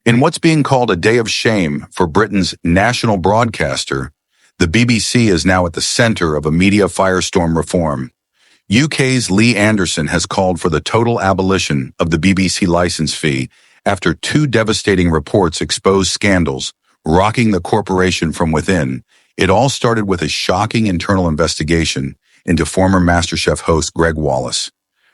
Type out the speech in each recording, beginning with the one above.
In what's being called a day of shame for Britain's national broadcaster, the BBC is now at the center of a media firestorm reform. UK's Lee Anderson has called for the total abolition of the BBC license fee after two devastating reports exposed scandals rocking the corporation from within. It all started with a shocking internal investigation into former MasterChef host Gregg Wallace.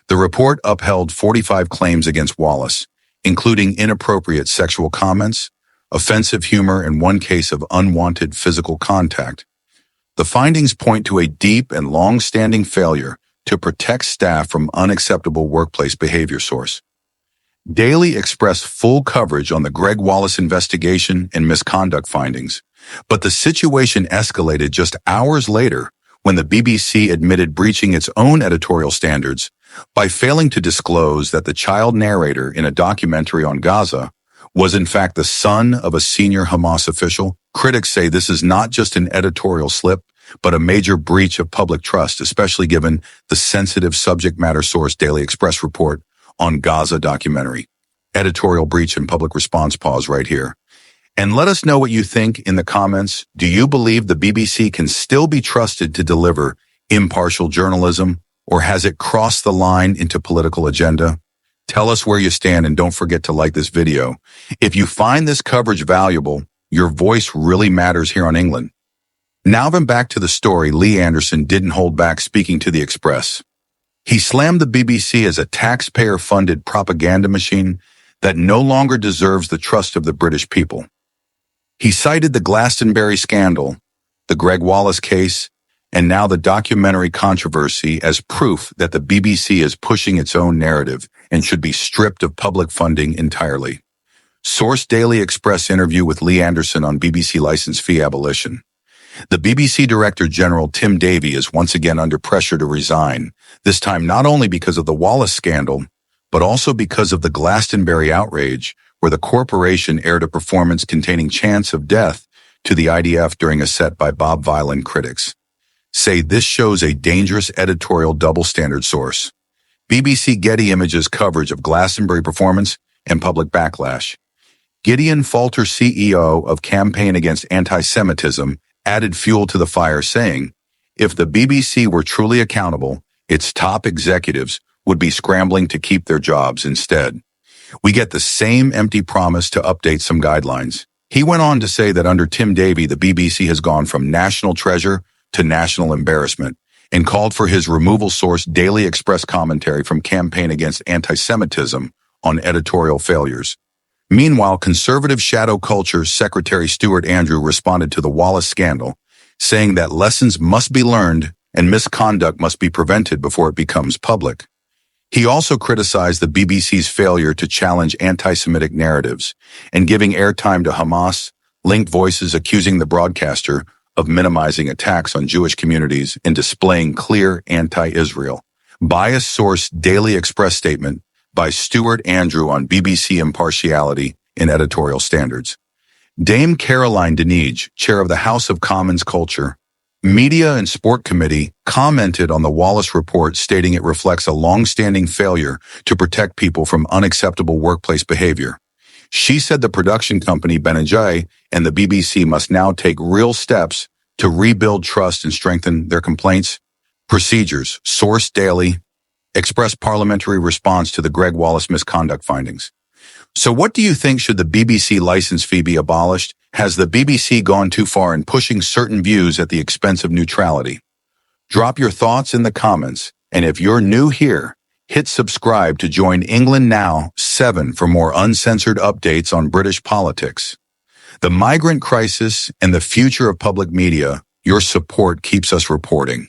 The report upheld 45 claims against Wallace, including inappropriate sexual comments, offensive humor, and one case of unwanted physical contact. The findings point to a deep and long-standing failure to protect staff from unacceptable workplace behavior. Source: Daily Express full coverage on the Gregg Wallace investigation and misconduct findings, but the situation escalated just hours later when the BBC admitted breaching its own editorial standards by failing to disclose that the child narrator in a documentary on Gaza was in fact the son of a senior Hamas official. Critics say this is not just an editorial slip, but a major breach of public trust, especially given the sensitive subject matter. Source: Daily Express report on Gaza documentary. Editorial breach and public response. Pause right here. And let us know what you think in the comments. Do you believe the BBC can still be trusted to deliver impartial journalism, or has it crossed the line into political agenda? Tell us where you stand, and don't forget to like this video. If you find this coverage valuable, your voice really matters here on England. Now then, back to the story. Lee Anderson didn't hold back speaking to the Express. He slammed the BBC as a taxpayer-funded propaganda machine that no longer deserves the trust of the British people. He cited the Glastonbury scandal, the Gregg Wallace case, and now the documentary controversy as proof that the BBC is pushing its own narrative and should be stripped of public funding entirely. Source: Daily Express interview with Lee Anderson on BBC license fee abolition. The BBC Director General Tim Davie is once again under pressure to resign, this time not only because of the Wallace scandal, but also because of the Glastonbury outrage, where the corporation aired a performance containing chants of death to the IDF during a set by Bob Vylan. Critics say this shows a dangerous editorial double standard. Source: BBC Getty Images coverage of Glastonbury performance and public backlash. Gideon Falter, CEO of Campaign Against Antisemitism, added fuel to the fire, saying, if the BBC were truly accountable, its top executives would be scrambling to keep their jobs instead. We get the same empty promise to update some guidelines. He went on to say that under Tim Davie, the BBC has gone from national treasure to national embarrassment, and called for his removal. Source: Daily Express commentary from Campaign Against Antisemitism on editorial failures. Meanwhile, conservative shadow culture Secretary Stuart Andrew responded to the Wallace scandal, saying that lessons must be learned and misconduct must be prevented before it becomes public. He also criticized the BBC's failure to challenge anti-Semitic narratives and giving airtime to Hamas-linked voices accusing the broadcaster of minimizing attacks on Jewish communities and displaying clear anti-Israel bias. Source: Daily Express statement by Stuart Andrew on BBC impartiality in editorial standards. Dame Caroline Dinenage, chair of the House of Commons Culture, Media and Sport Committee, commented on the Wallace report, stating it reflects a long-standing failure to protect people from unacceptable workplace behavior. She said the production company Benajay and the BBC must now take real steps to rebuild trust and strengthen their complaints procedures. Source: Daily Express parliamentary response to the Gregg Wallace misconduct findings. So what do you think? Should the BBC license fee be abolished? Has the BBC gone too far in pushing certain views at the expense of neutrality? Drop your thoughts in the comments, and if you're new here, hit subscribe to join England Now 7 for more uncensored updates on British politics, the migrant crisis, and the future of public media. Your support keeps us reporting.